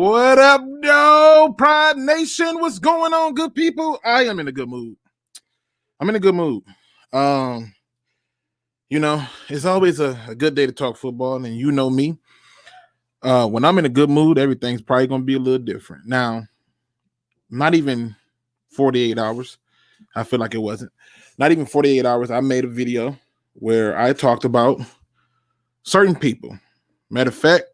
What up, yo? Pride Nation, what's going on, good people? I am in a good mood. I'm in a good mood. It's always a good day to talk football, and you know me. When I'm in a good mood, everything's probably going to be a little different. Now, not even 48 hours. I feel like it wasn't. Not even 48 hours. I made a video where I talked about certain people. Matter of fact,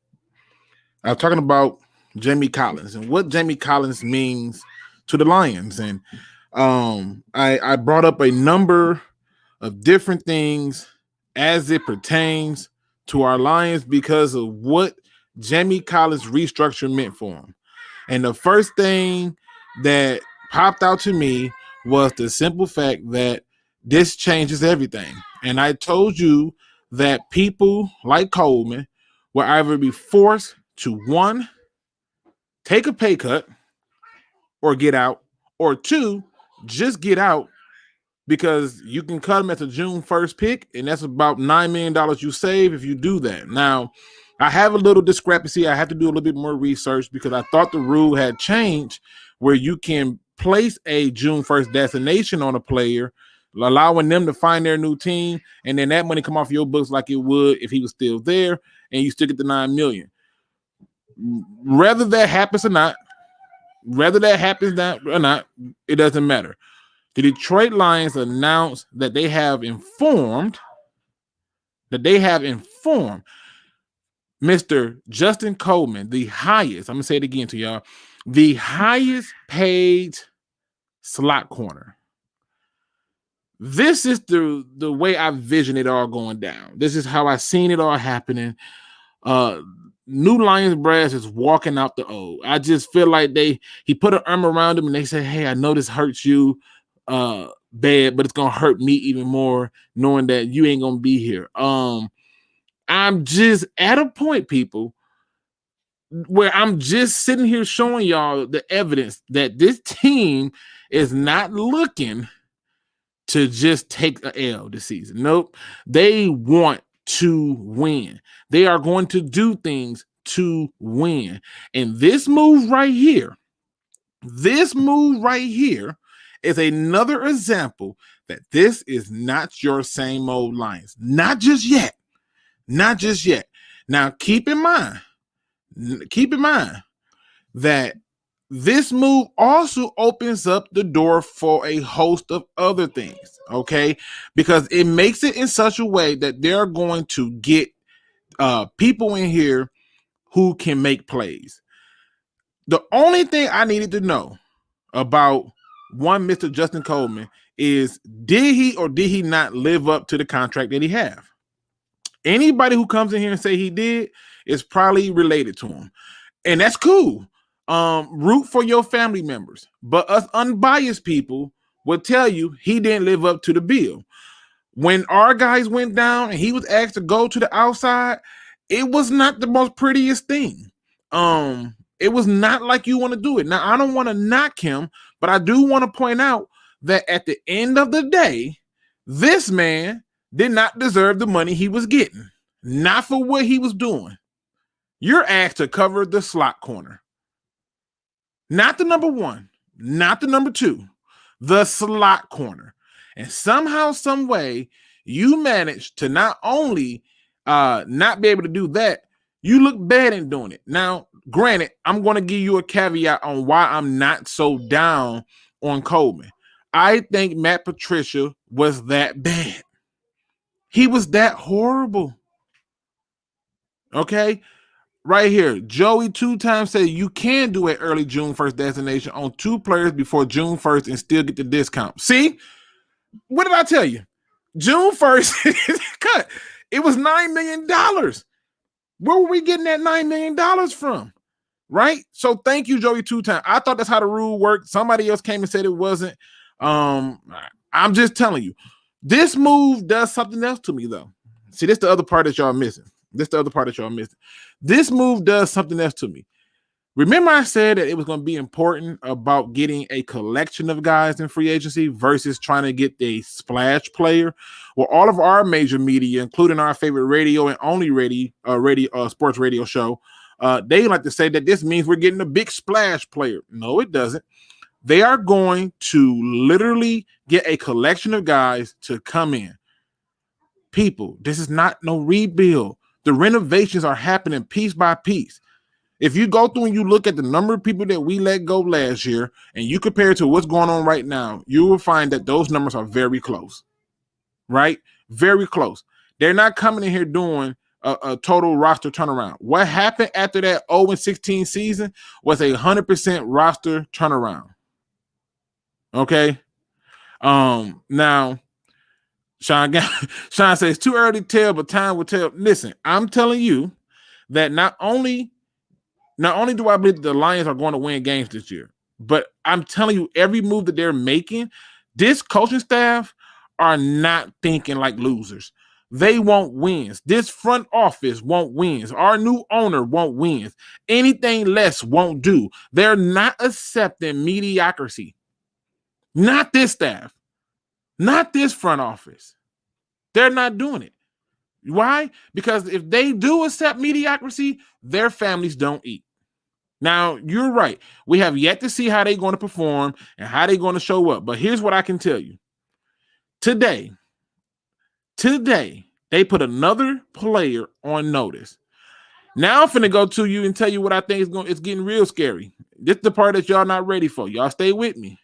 I was talking about Jamie Collins and what Jamie Collins means to the Lions. And I brought up a number of different things as it pertains to our Lions because of what Jamie Collins' restructure meant for him. And the first thing that popped out to me was the simple fact that this changes everything. And I told you that people like Coleman will either be forced to, one, take a pay cut or get out, or two, just get out because you can cut him at the June 1st pick, and that's about $9 million you save if you do that. Now, I have a little discrepancy. I have to do a little bit more research because I thought the rule had changed where you can place a June 1st destination on a player, allowing them to find their new team, and then that money come off your books like it would if he was still there, and you still get the $9 million. Whether that happens or not, it doesn't matter. The Detroit Lions announced that they have informed Mr. Justin Coleman, the highest, I'm going to say it again to y'all, the highest paid slot corner. This is the way I vision it all going down. This is how I seen it all happening. New Lions brass is walking out the old. I just feel like he put an arm around him and they said, hey, I know this hurts you bad, but it's going to hurt me even more knowing that you ain't going to be here. I'm just at a point, people, where I'm just sitting here showing y'all the evidence that this team is not looking to just take an L this season. Nope. They want to win. They are going to do things to win. And this move right here is another example that this is not your same old Lions. Not just yet. Now, keep in mind that this move also opens up the door for a host of other things, okay? Because it makes it in such a way that they're going to get people in here who can make plays. The only thing I needed to know about one Mr. Justin Coleman is did he or did he not live up to the contract that he have? Anybody who comes in here and say he did is probably related to him. And that's cool. Root for your family members. But us unbiased people will tell you he didn't live up to the bill. When our guys went down and he was asked to go to the outside, it was not the most prettiest thing. It was not like you want to do it. Now, I don't want to knock him, but I do want to point out that at the end of the day, this man did not deserve the money he was getting. Not for what he was doing. You're asked to cover the slot corner. Not the number one, not the number two, the slot corner. And somehow, some way, you managed to not only not be able to do that, you look bad in doing it. Now, granted, I'm going to give you a caveat on why I'm not so down on Coleman. I think Matt Patricia was that bad. He was that horrible. Okay? Right here, Joey 2 times said you can do an early June 1st destination on 2 players before June 1st and still get the discount. See? What did I tell you? June 1st cut. It was $9 million. Where were we getting that $9 million from? Right? So thank you, Joey 2 times. I thought that's how the rule worked. Somebody else came and said it wasn't. I'm just telling you. This move does something else to me, though. See, this is the other part that y'all missing. This move does something else to me. Remember I said that it was going to be important about getting a collection of guys in free agency versus trying to get the splash player? Well, all of our major media, including our favorite radio and only sports radio show, They like to say that this means we're getting a big splash player. No, it doesn't. They are going to literally get a collection of guys to come in. People, this is not no rebuild. The renovations are happening piece by piece. If you go through and you look at the number of people that we let go last year and you compare it to what's going on right now, you will find that those numbers are very close, right? Very close. They're not coming in here doing a total roster turnaround. What happened after that 0-16 season was 100% roster turnaround. Okay. Now, Sean says it's too early to tell, but time will tell. Listen, I'm telling you that not only do I believe the Lions are going to win games this year, but I'm telling you, every move that they're making, this coaching staff are not thinking like losers. They want wins. This front office won't wins. Our new owner won't wins. Anything less won't do. They're not accepting mediocrity. Not this staff. Not this front office. They're not doing it. Why? Because if they do accept mediocrity, their families don't eat. Now, you're right. We have yet to see how they're going to perform and how they're going to show up. But here's what I can tell you. Today, they put another player on notice. Now I'm finna go to you and tell you what I think it's getting real scary. This is the part that y'all not ready for. Y'all stay with me.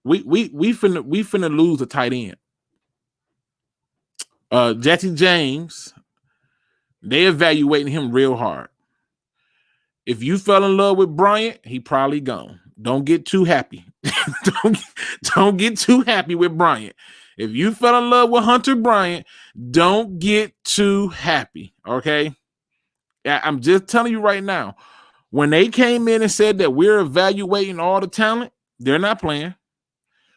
We finna lose a tight end. Jesse James, they evaluating him real hard. If you fell in love with Bryant, he probably gone. Don't get too happy. don't get too happy with Bryant. If you fell in love with Hunter Bryant, don't get too happy. Okay. I'm just telling you right now, when they came in and said that we're evaluating all the talent, they're not playing.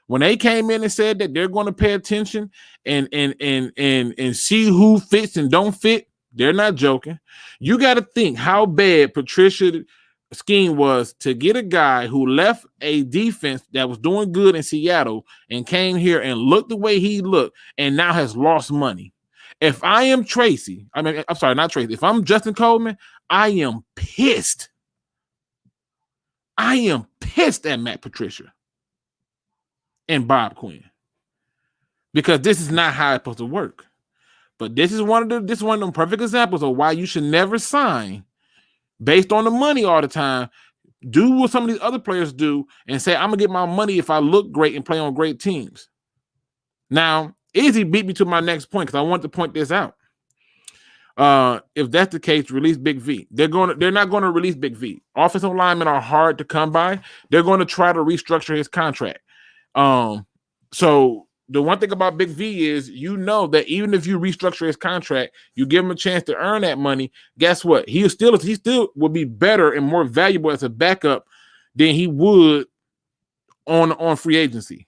When they came in and said that they're going to pay attention and see who fits and don't fit, they're not joking. You got to think how bad Patricia's scheme was to get a guy who left a defense that was doing good in Seattle and came here and looked the way he looked and now has lost money. If I am if I'm Justin Coleman, I am pissed. I am pissed at Matt Patricia and Bob Quinn because this is not how it's supposed to work. But this is one of them perfect examples of why you should never sign based on the money all the time. Do what some of these other players do and say, I'm gonna get my money if I look great and play on great teams. Now, Izzy beat me to my next point because I want to point this out. If that's the case, release Big V. They're not going to release Big V. Offensive linemen are hard to come by. They're going to try to restructure his contract. So the one thing about Big V is, you know, that even if you restructure his contract, you give him a chance to earn that money. Guess what? He still will be better and more valuable as a backup than he would on free agency.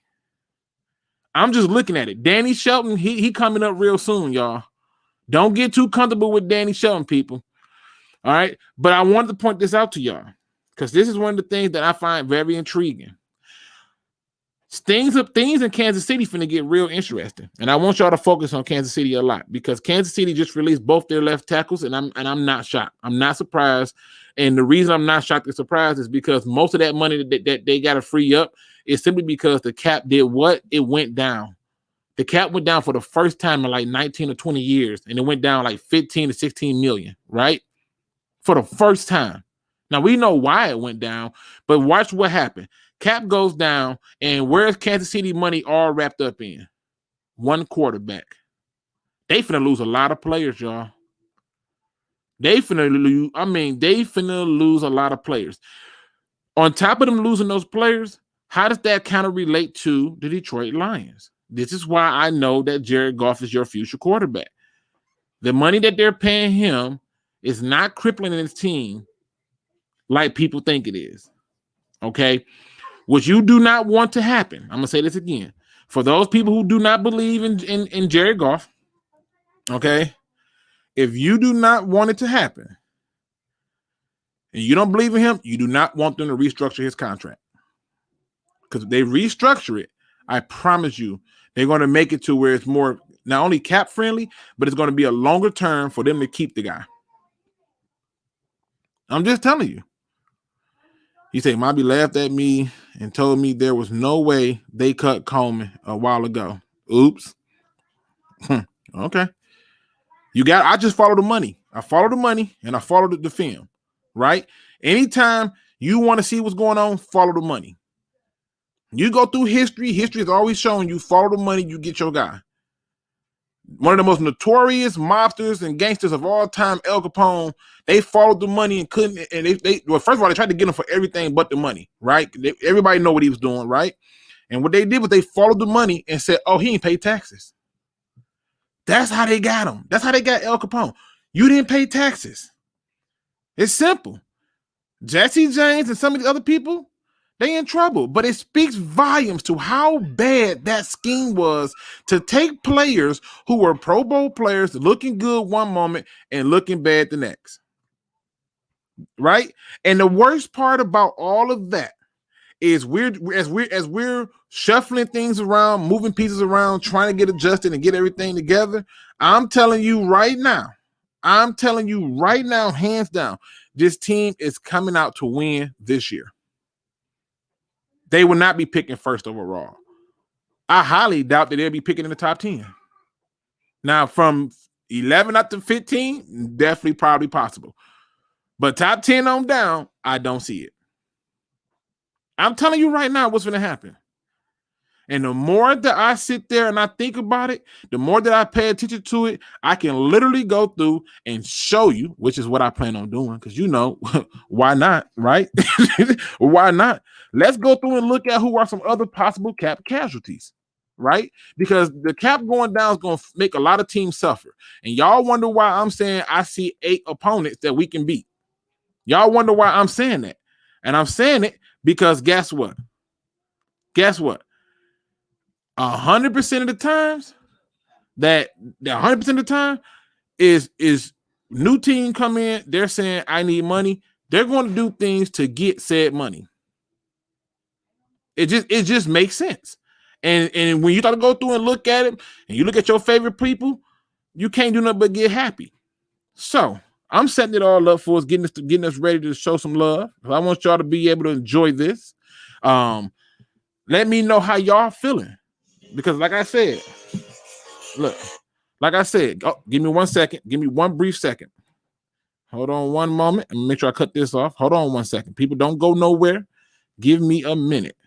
I'm just looking at it. Danny Shelton, he coming up real soon, y'all. Don't get too comfortable with Danny Shelton, people. All right. But I wanted to point this out to y'all because this is one of the things that I find very intriguing. Things in Kansas City finna get real interesting. And I want y'all to focus on Kansas City a lot because Kansas City just released both their left tackles, and I'm not shocked. I'm not surprised. And the reason I'm not shocked and surprised is because most of that money that they got to free up is simply because the cap did what? It went down. The cap went down for the first time in like 19 or 20 years, and it went down like 15 to 16 million, right? For the first time. Now, we know why it went down, but watch what happened. Cap goes down, and where's Kansas City money all wrapped up in? One quarterback. They finna lose a lot of players, y'all. They finna lose a lot of players. On top of them losing those players, how does that kind of relate to the Detroit Lions? This is why I know that Jared Goff is your future quarterback. The money that they're paying him is not crippling his team like people think it is. Okay? What you do not want to happen, I'm going to say this again. For those people who do not believe in Jared Goff, okay, if you do not want it to happen and you don't believe in him, you do not want them to restructure his contract. Because if they restructure it, I promise you, they're going to make it to where it's more not only cap friendly, but it's going to be a longer term for them to keep the guy. I'm just telling you. He said, Mobby laughed at me and told me there was no way they cut Coleman a while ago. Oops. Okay. I just follow the money. I follow the money and I follow the film, right? Anytime you want to see what's going on, follow the money. You go through history. History is always showing you follow the money, you get your guy. One of the most notorious mobsters and gangsters of all time, Al Capone, they followed the money and couldn't. And well, first of all, they tried to get him for everything but the money, right? Everybody know what he was doing, right? And what they did was they followed the money and said, oh, he ain't paid taxes. That's how they got him. That's how they got Al Capone. You didn't pay taxes. It's simple. Jesse James and some of the other people, they in trouble. But it speaks volumes to how bad that scheme was to take players who were Pro Bowl players looking good one moment and looking bad the next. Right? And the worst part about all of that is as we're shuffling things around, moving pieces around, trying to get adjusted and get everything together. I'm telling you right now, hands down, this team is coming out to win this year. They will not be picking first overall. I highly doubt that they'll be picking in the top 10. Now, from 11 up to 15, definitely probably possible. But top 10 on down, I don't see it. I'm telling you right now what's going to happen. And the more that I sit there and I think about it, the more that I pay attention to it, I can literally go through and show you, which is what I plan on doing, because why not, right? Why not? Let's go through and look at who are some other possible cap casualties, right? Because the cap going down is going to make a lot of teams suffer. And y'all wonder why I'm saying I see 8 opponents that we can beat. Y'all wonder why I'm saying that. And I'm saying it because guess what? 100% of the times that 100% of the time is new team come in, they're saying I need money. They're going to do things to get said money. It just makes sense. And when you start to go through and look at it, and you look at your favorite people, you can't do nothing but get happy. So I'm setting it all up for us, getting us ready to show some love. I want y'all to be able to enjoy this. Let me know how y'all feeling. Because like I said, give me 1 second. Give me one brief second. Hold on one moment. And make sure I cut this off. Hold on 1 second. People, don't go nowhere. Give me a minute.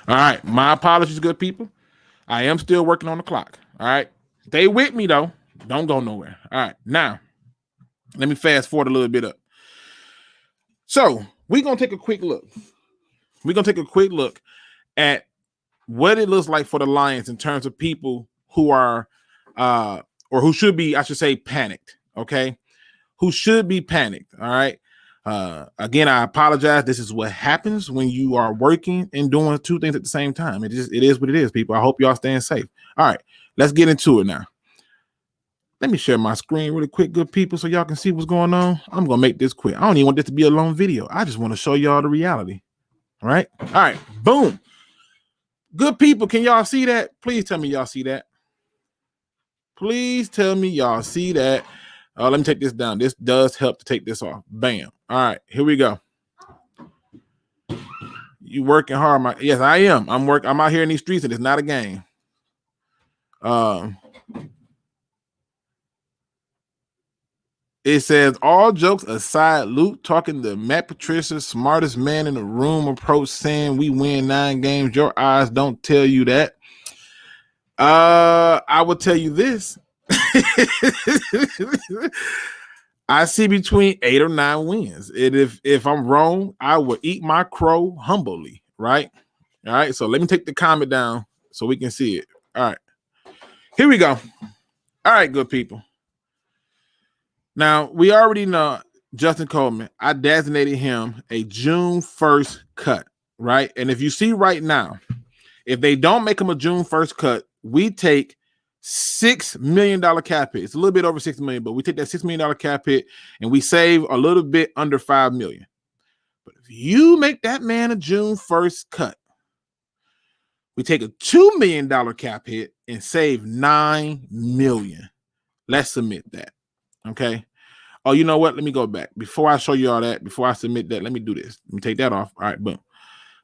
All right. My apologies, good people. I am still working on the clock. All right. Stay with me, though. Don't go nowhere. All right. Now, let me fast forward a little bit up. So we're going to take a quick look. We're going to take a quick look at what it looks like for the Lions in terms of people who are or who should be, I should say, panicked. Okay, who should be panicked. All right. Again, I apologize. This is what happens when you are working and doing two things at the same time. It is what it is, people. I hope y'all staying safe. All right, let's get into it now. Let me share my screen really quick, good people, so y'all can see what's going on. I'm gonna make this quick. I don't even want this to be a long video. I just want to show y'all the reality. All right. All right. Boom. Good people, can y'all see that? Please tell me y'all see that. Please tell me y'all see that. Let me take this down. This does help to take this off. Bam. All right, here we go. You working hard, yes, I am. I'm out here in these streets, and it's not a game. It says, all jokes aside, Luke talking to Matt Patricia, smartest man in the room, approach saying we win 9 games. Your eyes don't tell you that. I will tell you this. I see between 8 or 9 wins. And if I'm wrong, I will eat my crow humbly, right? All right, so let me take the comment down so we can see it. All right, here we go. All right, good people. Now, we already know Justin Coleman. I designated him a June 1st cut, right? And if you see right now, if they don't make him a June 1st cut, we take $6 million cap hit. It's a little bit over $6 million, but we take that $6 million cap hit and we save a little bit under $5 million. But if you make that man a June 1st cut, we take a $2 million cap hit and save $9 million. Let's submit that. Okay. Oh, you know what? Let me go back. Before I show you all that, before I submit that, let me do this. Let me take that off. All right, boom.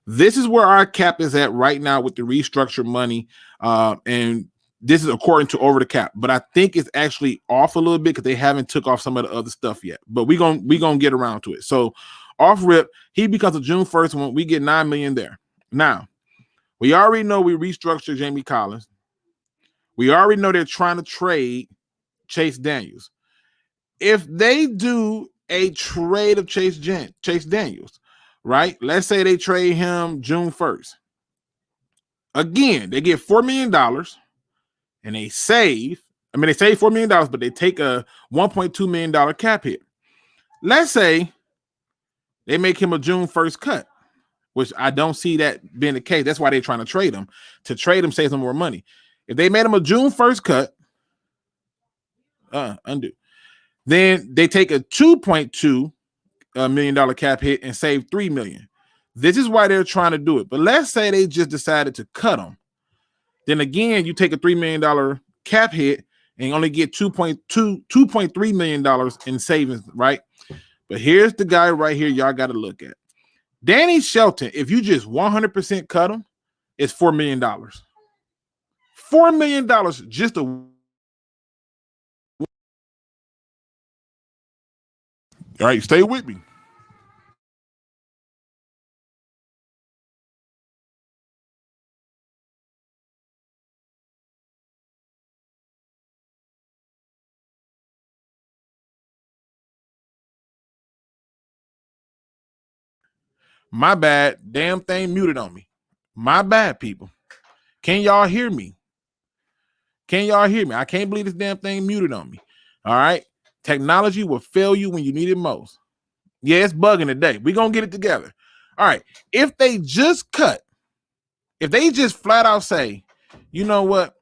This is where our cap is at right now with the restructured money. And this is according to over the cap. But I think it's actually off a little bit because they haven't took off some of the other stuff yet. But we're gonna get around to it. So off rip, he becomes a June 1st when we get $9 million there. Now, we already know we restructured Jamie Collins. We already know they're trying to trade Chase Daniels. If they do a trade of Chase Daniels, right? Let's say they trade him June 1st. Again, they get $4 million and they save $4 million, but they take a $1.2 million cap hit. Let's say they make him a June 1st cut, which I don't see that being the case. That's why they're trying to trade him. To trade him saves them more money. If they made him a June 1st cut, undo. Then they take a $2.2 million cap hit and save $3 million. This is why they're trying to do it. But let's say they just decided to cut him. Then again, you take a $3 million cap hit and only get $2.3 million in savings, right? But here's the guy right here y'all got to look at. Danny Shelton, if you just 100% cut him, it's $4 million. $4 million just a... All right, stay with me. My bad. Damn thing muted on me. My bad, people. Can y'all hear me? Can y'all hear me? I can't believe this damn thing muted on me. All right. Technology will fail you when you need it most. Yeah, it's bugging today. We're going to get it together. All right. If they just flat out say, you know what,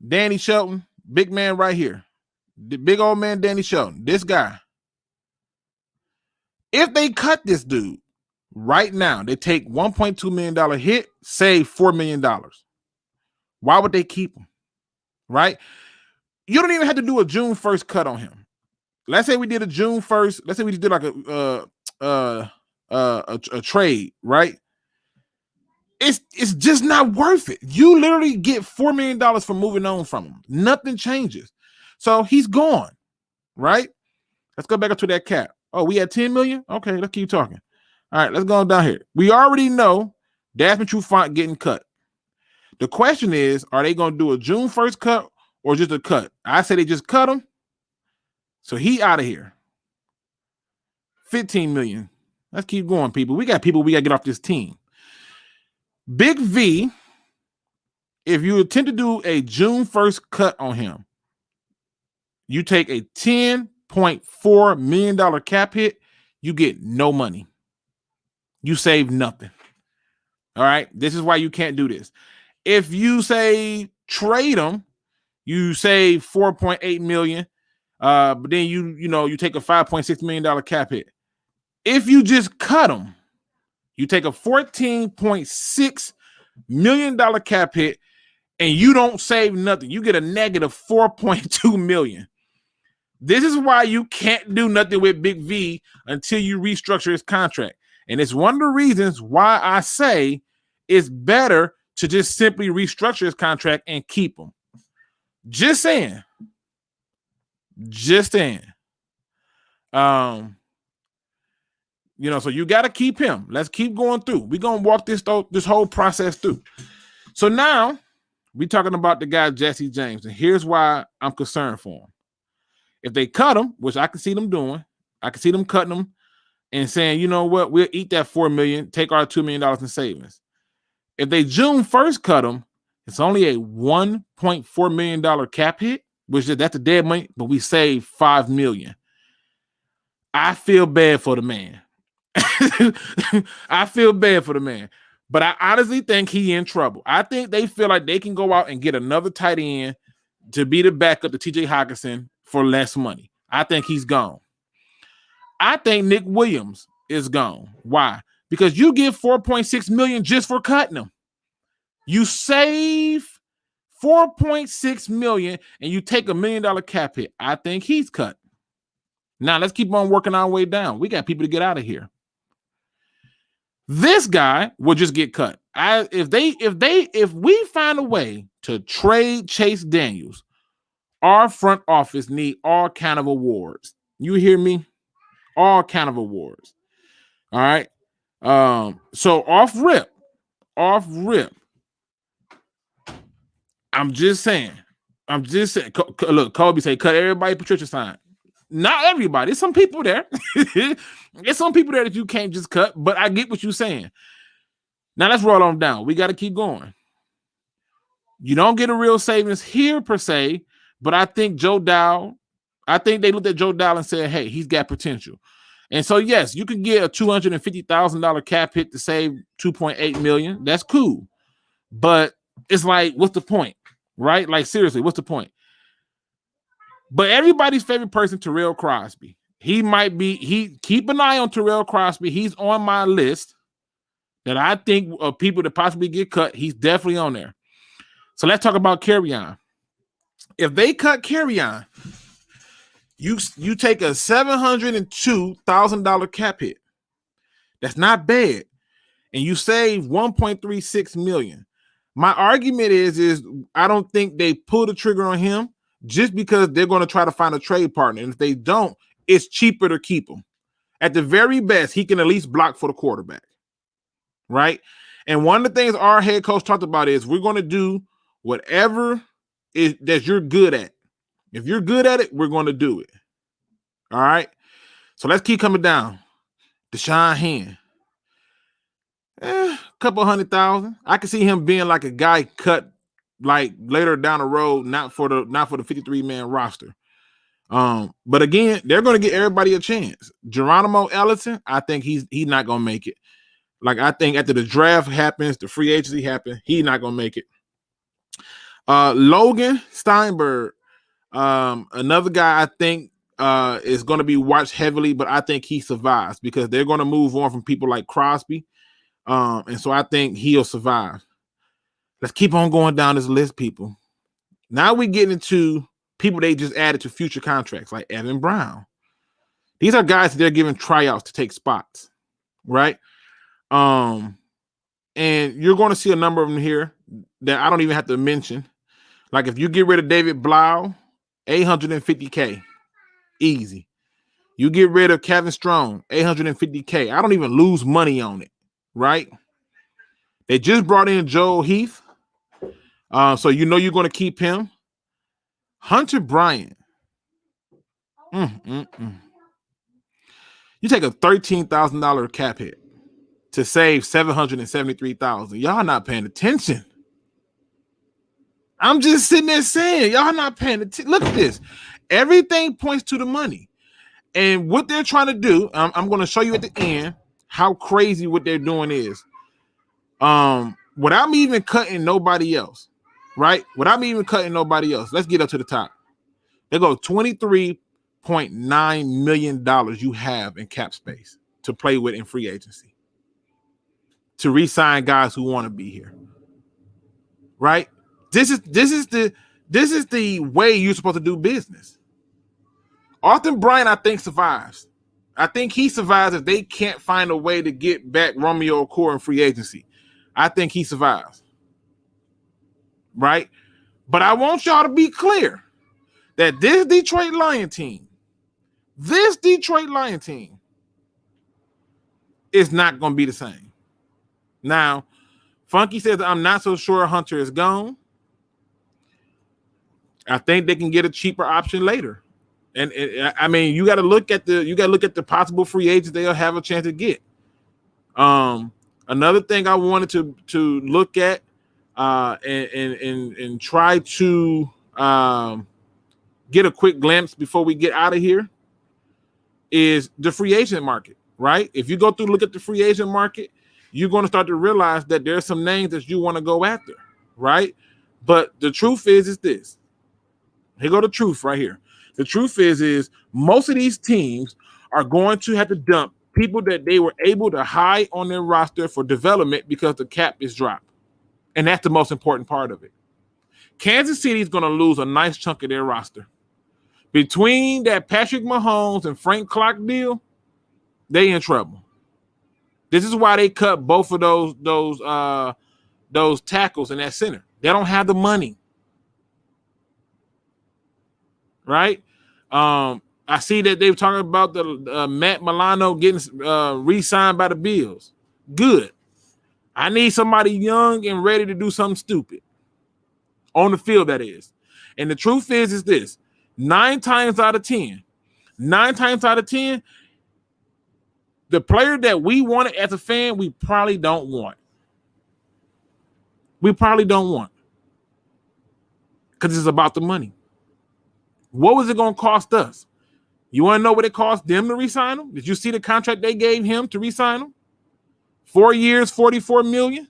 Danny Shelton, big man right here, the big old man Danny Shelton, this guy, if they cut this dude right now, they take $1.2 million hit, save $4 million. Why would they keep him? Right? You don't even have to do a June 1st cut on him. Let's say we did a June 1st. Let's say we just did like a trade, right? It's just not worth it. You literally get $4 million for moving on from him. Nothing changes. So he's gone, right? Let's go back up to that cap. Oh, we had 10 million? Okay, let's keep talking. All right, let's go down here. We already know Dasman Trufant getting cut. The question is, are they going to do a June 1st cut or just a cut? I say they just cut him. So he out of here. 15 million. Let's keep going, people. We got to get off this team. Big V if you attempt to do a June 1st cut on him, you take a $10.4 million cap hit, you get no money. You save nothing. All right. This is why you can't do this. If you say trade him, you save $4.8 million. But then you take a $5.6 million cap hit. If you just cut him, you take a $14.6 million cap hit and you don't save nothing. You get a negative $4.2 million. This is why you can't do nothing with Big V until you restructure his contract. And it's one of the reasons why I say it's better to just simply restructure his contract and keep him. Just saying. So you got to keep him. Let's keep going through. We're going to walk this whole process through. So now we're talking about the guy, Jesse James. And here's why I'm concerned for him. If they cut him, which I can see them doing, I can see them cutting him and saying, you know what, we'll eat that $4 million, take our $2 million in savings. If they June 1st cut him, it's only a $1.4 million cap hit, which that's a dead money, but we save $5 million. I feel bad for the man. But I honestly think he in trouble. I think they feel like they can go out and get another tight end to be the backup to TJ Hockenson for less money. I think he's gone. I think Nick Williams is gone. Why? Because you give $4.6 million just for cutting him. You save $4.6 million and you take $1 million cap hit. I think he's cut. Now let's keep on working our way down. We got people to get out of here. This guy will just get cut. If we find a way to trade Chase Daniels, our front office need all kind of awards. You hear me? All kind of awards. All right. So off rip. I'm just saying. Look, Kobe say cut everybody Patricia sign. Not everybody. There's some people there. There's some people there that you can't just cut, but I get what you're saying. Now let's roll on down. We got to keep going. You don't get a real savings here per se, but I think they looked at Joe Dow and said, hey, he's got potential. And so, yes, you could get a $250,000 cap hit to save $2.8 million. That's cool. But it's like, what's the point? Right? Like, seriously, what's the point? But everybody's favorite person, Terrell Crosby. Keep an eye on Terrell Crosby. He's on my list that I think of people that possibly get cut. He's definitely on there. So let's talk about Kerryon. If they cut Kerryon, you take a $702,000 cap hit. That's not bad. And you save $1.36 million. My argument is I don't think they pull the trigger on him just because they're going to try to find a trade partner. And if they don't, it's cheaper to keep him. At the very best, he can at least block for the quarterback. Right? And one of the things our head coach talked about is we're going to do whatever that you're good at. If you're good at it, we're going to do it. All right? So let's keep coming down. Deshaun Hand. A couple $100,000. I can see him being like a guy cut like later down the road, not for the 53-man roster. But again, they're going to get everybody a chance. Geronimo Ellison, I think he's not going to make it. Like, I think after the draft happens, the free agency happens, he's not going to make it. Logan Steinberg, another guy I think is going to be watched heavily, but I think he survives because they're going to move on from people like Crosby. And so I think he'll survive. Let's keep on going down this list, people. Now we get into people they just added to future contracts, like Evan Brown. These are guys that they're giving tryouts to take spots, right? And you're going to see a number of them here that I don't even have to mention. Like if you get rid of David Blau, $850K, easy. You get rid of Kevin Strong, $850K. I don't even lose money on it, right? They just brought in Joel Heath, so you know you're going to keep him. Hunter Bryant. You take a $13,000 cap hit to save $773,000. Y'all not paying attention. I'm just sitting there saying, y'all not paying attention. Look at this. Everything points to the money. And what they're trying to do, I'm going to show you at the end how crazy what they're doing is. Without me even cutting nobody else, right? Without me even cutting nobody else. Let's get up to the top. They go $23.9 million you have in cap space to play with in free agency. To re-sign guys who want to be here. Right? This is the way you're supposed to do business. Austin Bryant, I think, survives. I think he survives if they can't find a way to get back Romeo Ochoa in free agency. I think he survives. Right? But I want y'all to be clear that this Detroit Lion team is not going to be the same. Now, Funky says, I'm not so sure Hunter is gone. I think they can get a cheaper option later. And I mean, you got to look at the possible free agents they'll have a chance to get. Another thing I wanted to look at and try to get a quick glimpse before we get out of here is the free agent market, right? If you go through look at the free agent market, you're going to start to realize that there's some names that you want to go after, right? But the truth is this. Here go the truth right here. The truth is most of these teams are going to have to dump people that they were able to hide on their roster for development because the cap is dropped. And that's the most important part of it. Kansas City is going to lose a nice chunk of their roster. Between that Patrick Mahomes and Frank Clark deal, they in trouble. This is why they cut both of those tackles in that center. They don't have the money. Right? I see that they were talking about the Matt Milano getting re-signed by the Bills. Good. I need somebody young and ready to do something stupid. On the field, that is. And the truth is this. 9 times out of 10, the player that we wanted as a fan, we probably don't want. Because it's about the money. What was it going to cost us? You want to know what it cost them to re-sign him? Did you see the contract they gave him to re-sign him? 4 years, $44 million.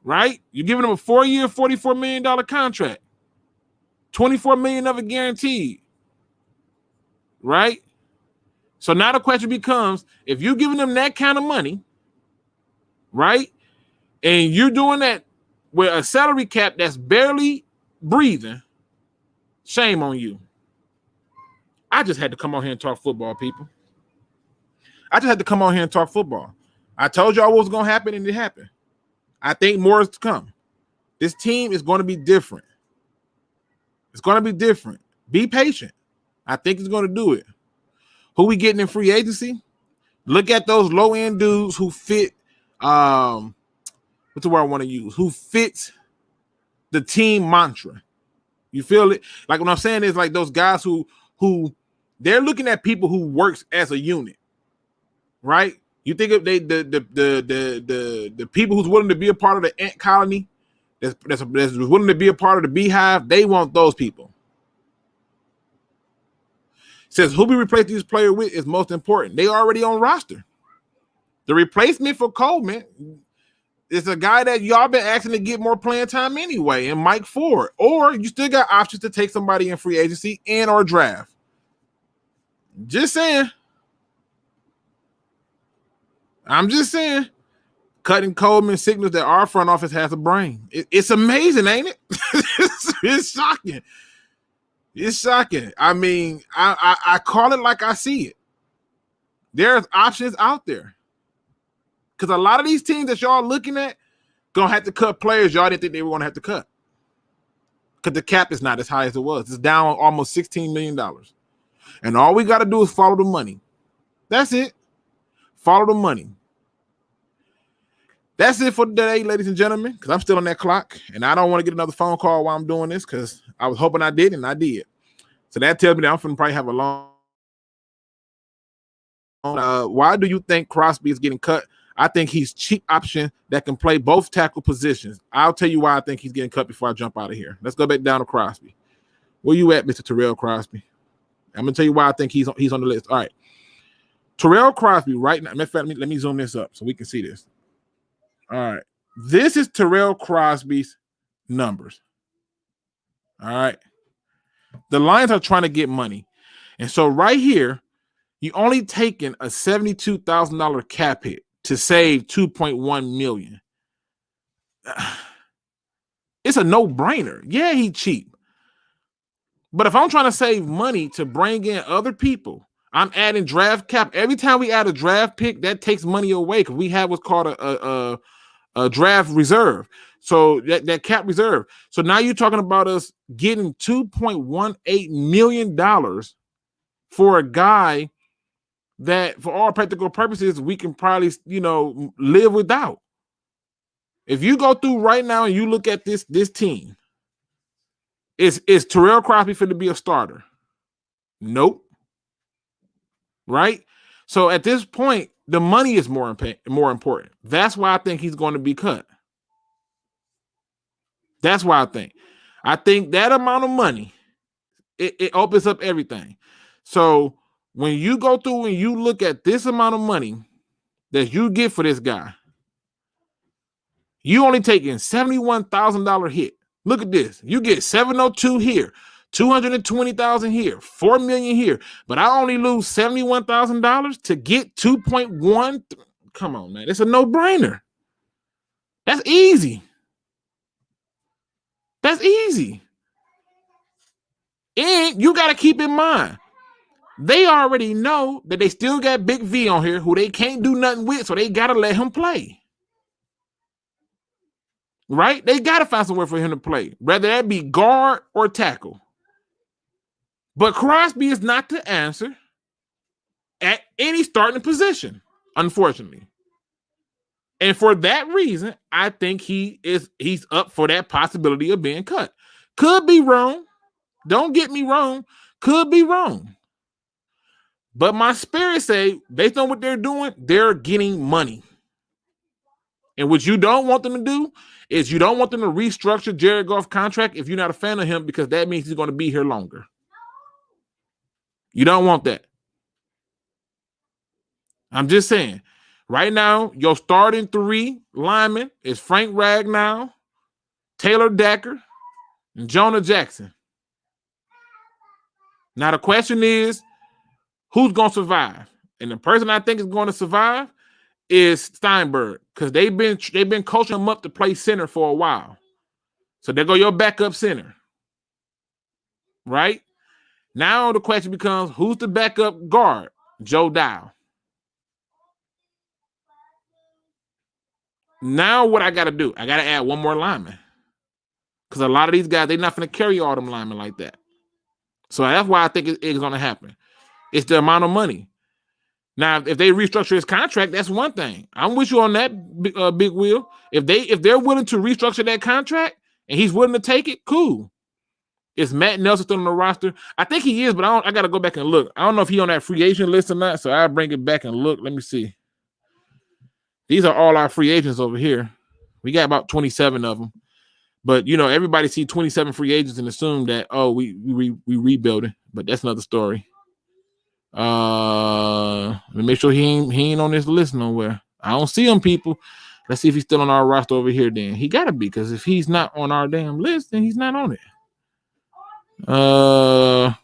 Right? You're giving him a 4-year, $44 million contract. $24 million of it guaranteed. Right? So now the question becomes, if you're giving them that kind of money, right, and you're doing that with a salary cap that's barely breathing, shame on you. I just had to come on here and talk football, people. I told y'all what was going to happen, and it happened. I think more is to come. This team is going to be different. Be patient. I think it's going to do it. Who we getting in free agency? Look at those low-end dudes who fit what's the word I want to use? Who fits the team mantra. You feel it? Like what I'm saying is like those guys who they're looking at people who works as a unit, right? You think of the people who's willing to be a part of the ant colony, that's willing to be a part of the beehive. They want those people. Says who we replace this player with is most important. They already on roster. The replacement for Coleman is a guy that y'all been asking to get more playing time anyway, and Mike Ford. Or you still got options to take somebody in free agency and or draft. Just saying. I'm just saying. Cutting Coleman signals that our front office has a brain. It's amazing, ain't it? It's shocking. It's shocking. I mean, I call it like I see it. There's options out there. Because a lot of these teams that y'all looking at gonna have to cut players y'all didn't think they were gonna have to cut. Because the cap is not as high as it was. It's down almost $16 million. And all we got to do is follow the money. That's it. Follow the money. That's it for today, ladies and gentlemen, because I'm still on that clock, and I don't want to get another phone call while I'm doing this because I was hoping I did, and I did. So that tells me that I'm going to probably have a long why do you think Crosby is getting cut? I think he's cheap option that can play both tackle positions. I'll tell you why I think he's getting cut before I jump out of here. Let's go back down to Crosby. Where you at, Mr. Terrell Crosby? I'm gonna tell you why I think he's on the list. All right, Terrell Crosby right now. Matter of fact, let me zoom this up so we can see this. All right, this is Terrell Crosby's numbers. All right, the Lions are trying to get money, and so right here, you only taking a $72,000 cap hit to save $2.1 million. It's a no-brainer. Yeah, he cheap. But if I'm trying to save money to bring in other people, I'm adding draft cap. Every time we add a draft pick, that takes money away because we have what's called a draft reserve. So that cap reserve. So now you're talking about us getting $2.18 million for a guy that, for all practical purposes, we can probably, live without. If you go through right now and you look at this team, is Terrell Crosby fit to be a starter? Nope. Right? So at this point, the money is more important. That's why I think he's going to be cut. That's why I think that amount of money, it opens up everything. So when you go through and you look at this amount of money that you get for this guy, you only taking $71,000 hit. Look at this. You get 702 here, 220,000 here, $4 million here, but I only lose $71,000 to get 2.1. Come on, man. It's a no-brainer. That's easy. That's easy. And you got to keep in mind, they already know that they still got Big V on here who they can't do nothing with, so they got to let him play. Right? They got to find somewhere for him to play, whether that be guard or tackle. But Crosby is not the answer at any starting position, unfortunately. And for that reason, I think he's up for that possibility of being cut. Could be wrong. Don't get me wrong. Could be wrong. But my spirit say, based on what they're doing, they're getting money. And what you don't want them to do is you don't want them to restructure Jared Goff's contract if you're not a fan of him, because that means he's going to be here longer. You don't want that. I'm just saying. Right now, your starting 3 linemen is Frank Ragnow, Taylor Decker, and Jonah Jackson. Now, the question is, who's going to survive? And the person I think is going to survive is Steinberg, because they've been coaching him up to play center for a while. So there go your backup center. Right? Now the question becomes, who's the backup guard? Joe Dow. Now what I got to do? I got to add one more lineman. Because a lot of these guys, they're not going to carry all them linemen like that. So that's why I think it's going to happen. It's the amount of money. Now, if they restructure his contract, that's one thing. I'm with you on that, Big Wheel. If they're willing to restructure that contract and he's willing to take it, cool. Is Matt Nelson still on the roster? I think he is, but I got to go back and look. I don't know if he's on that free agent list or not, so I'll bring it back and look. Let me see. These are all our free agents over here. We got about 27 of them. But, everybody see 27 free agents and assume that, we rebuilding. But that's another story. Let me make sure he ain't on this list nowhere. I don't see him, people. Let's see if he's still on our roster over here then. He got to be, because if he's not on our damn list, then he's not on it. And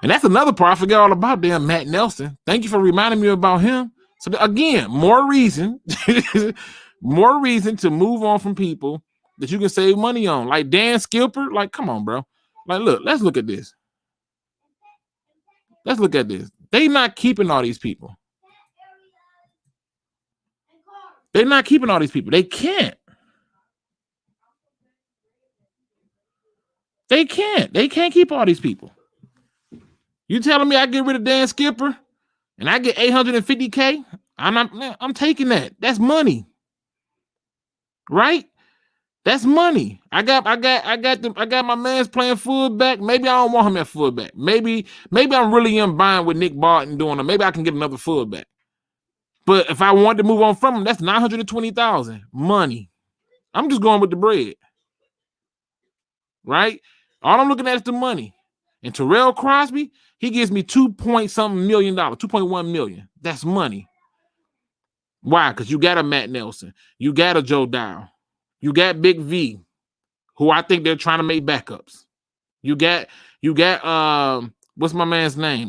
that's another part. I forgot all about damn Matt Nelson. Thank you for reminding me about him. So again, more reason to move on from people that you can save money on. Like Dan Skilper. Like, come on, bro. Like, let's look at this. Let's look at this. They not keeping all these people. They're not keeping all these people. They can't. They can't. They can't keep all these people. You telling me I get rid of Dan Skipper and I get $850K? I'm taking that. That's money. Right? That's money. I got my man's playing fullback. Maybe I don't want him at fullback. Maybe I'm really in buying with Nick Barton doing it. Maybe I can get another fullback. But if I wanted to move on from him, that's $920,000 money. I'm just going with the bread, right? All I'm looking at is the money. And Terrell Crosby, he gives me $2.something million, $2.1 million. That's money. Why? Because you got a Matt Nelson, you got a Joe Dow, you got Big V, who I think they're trying to make backups. You got what's my man's name?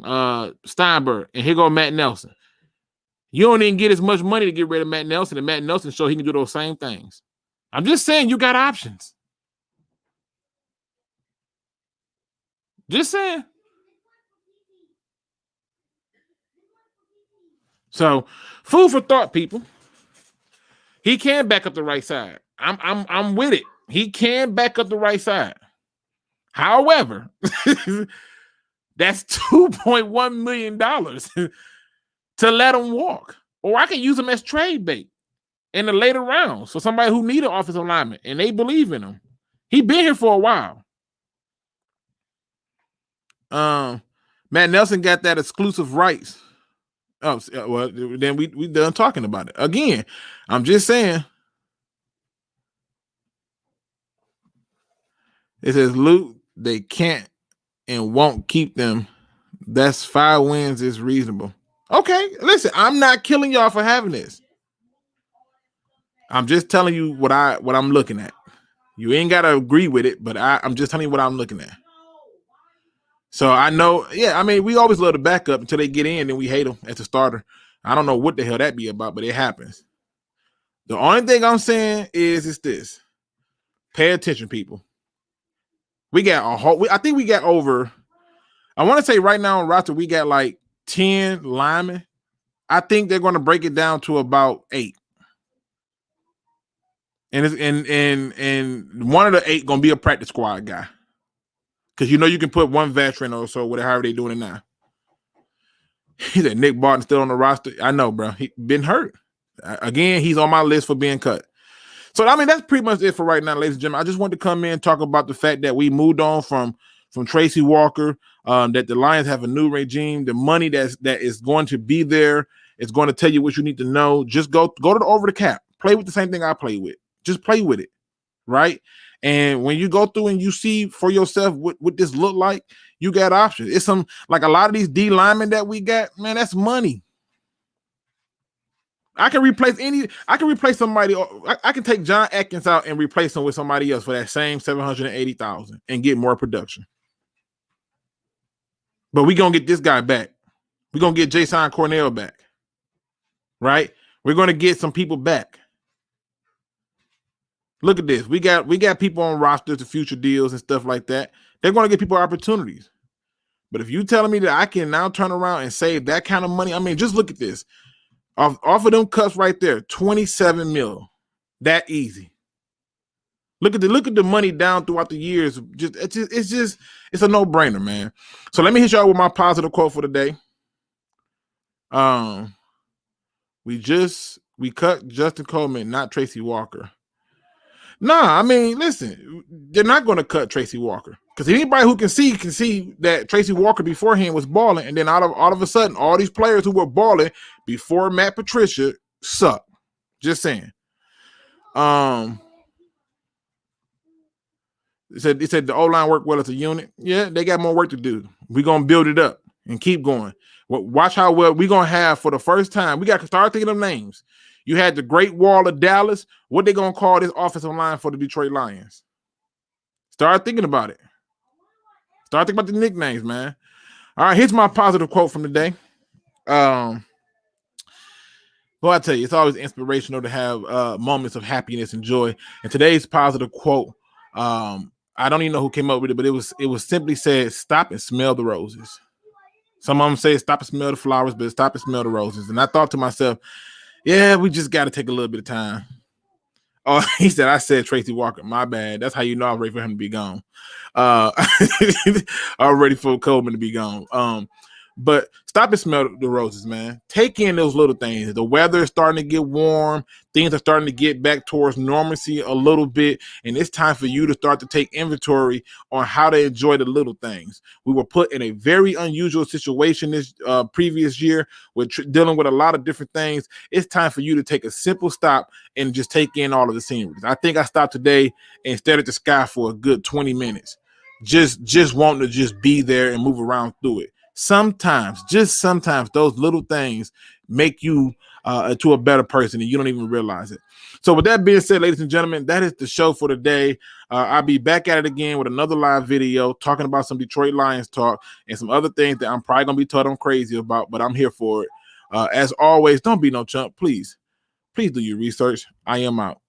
Steinberg, and here go Matt Nelson. You don't even get as much money to get rid of Matt Nelson, and Matt Nelson show he can do those same things. I'm just saying you got options. Just saying. So, food for thought, people. He can back up the right side. I'm with it. He can back up the right side. However, that's $2.1 million to let him walk. Or I can use him as trade bait in the later rounds for somebody who need an offensive lineman and they believe in him. He been here for a while. Matt Nelson got that exclusive rights. Oh, well, then we done talking about it. Again, I'm just saying. It says, Luke, they can't and won't keep them. That's 5 wins is reasonable. Okay, listen, I'm not killing y'all for having this. I'm just telling you what I'm looking at. You ain't got to agree with it, but I'm just telling you what I'm looking at. So I know, yeah, I mean, we always love the backup until they get in, and we hate them as a starter. I don't know what the hell that be about, but it happens. The only thing I'm saying is this. Pay attention, people. We got a whole, I think we got over, I want to say right now on roster, we got like 10 linemen. I think they're going to break it down to about 8. And one of the 8 going to be a practice squad guy. Because you can put one veteran or so, whatever they doing it now. He said Nick Barton still on the roster. I know, bro. He been hurt. Again, he's on my list for being cut. So, I mean, that's pretty much it for right now, ladies and gentlemen. I just wanted to come in and talk about the fact that we moved on from Tracy Walker, that the Lions have a new regime. The money that is going to be there is going to tell you what you need to know. Just go to the over the cap. Play with the same thing I play with. Just play with it, right? And when you go through and you see for yourself what this look like, you got options. It's some, like a lot of these D linemen that we got, man, that's money. I can replace somebody. I can take John Atkins out and replace him with somebody else for that same $780,000 and get more production. But we're going to get this guy back. We're going to get Jason Cornell back. Right? We're going to get some people back. Look at this. We got people on rosters to future deals and stuff like that. They're going to get people opportunities. But if you telling me that I can now turn around and save that kind of money, I mean, just look at this. Off of them cuts right there, $27 million. That easy. Look at the money down throughout the years. It's a no-brainer, man. So let me hit y'all with my positive quote for the day. We cut Justin Coleman, not Tracy Walker. Nah, I mean, listen, they're not going to cut Tracy Walker because anybody who can see that Tracy Walker beforehand was balling, and then all of a sudden, all these players who were balling before Matt Patricia suck. Just saying. It said the O-line worked well as a unit. Yeah, they got more work to do. We're gonna build it up and keep going. Watch how well we're gonna have for the first time. We got to start thinking of names. You had the Great Wall of Dallas. What they gonna call this offensive line for the Detroit Lions? Start thinking about it. Start thinking about the nicknames, man. All right, here's my positive quote from the day. Well, I tell you, it's always inspirational to have moments of happiness and joy. And today's positive quote, I don't even know who came up with it, but it was simply said, "Stop and smell the roses." Some of them say, "Stop and smell the flowers," but stop and smell the roses. And I thought to myself, yeah, we just got to take a little bit of time. Oh, he said, I said Tracy Walker. My bad. That's how you know I was ready for him to be gone. I'm ready for Coleman to be gone. But stop and smell the roses, man. Take in those little things. The weather is starting to get warm. Things are starting to get back towards normalcy a little bit. And it's time for you to start to take inventory on how to enjoy the little things. We were put in a very unusual situation this previous year with dealing with a lot of different things. It's time for you to take a simple stop and just take in all of the scenery. I think I stopped today and stared at the sky for a good 20 minutes. Just wanting to just be there and move around through it. Sometimes, just sometimes, those little things make you to a better person and you don't even realize it. So with that being said, ladies and gentlemen, that is the show for today. I'll be back at it again with another live video talking about some Detroit Lions talk and some other things that I'm probably going to be told I'm crazy about, but I'm here for it. As always, don't be no chump. Please do your research. I am out.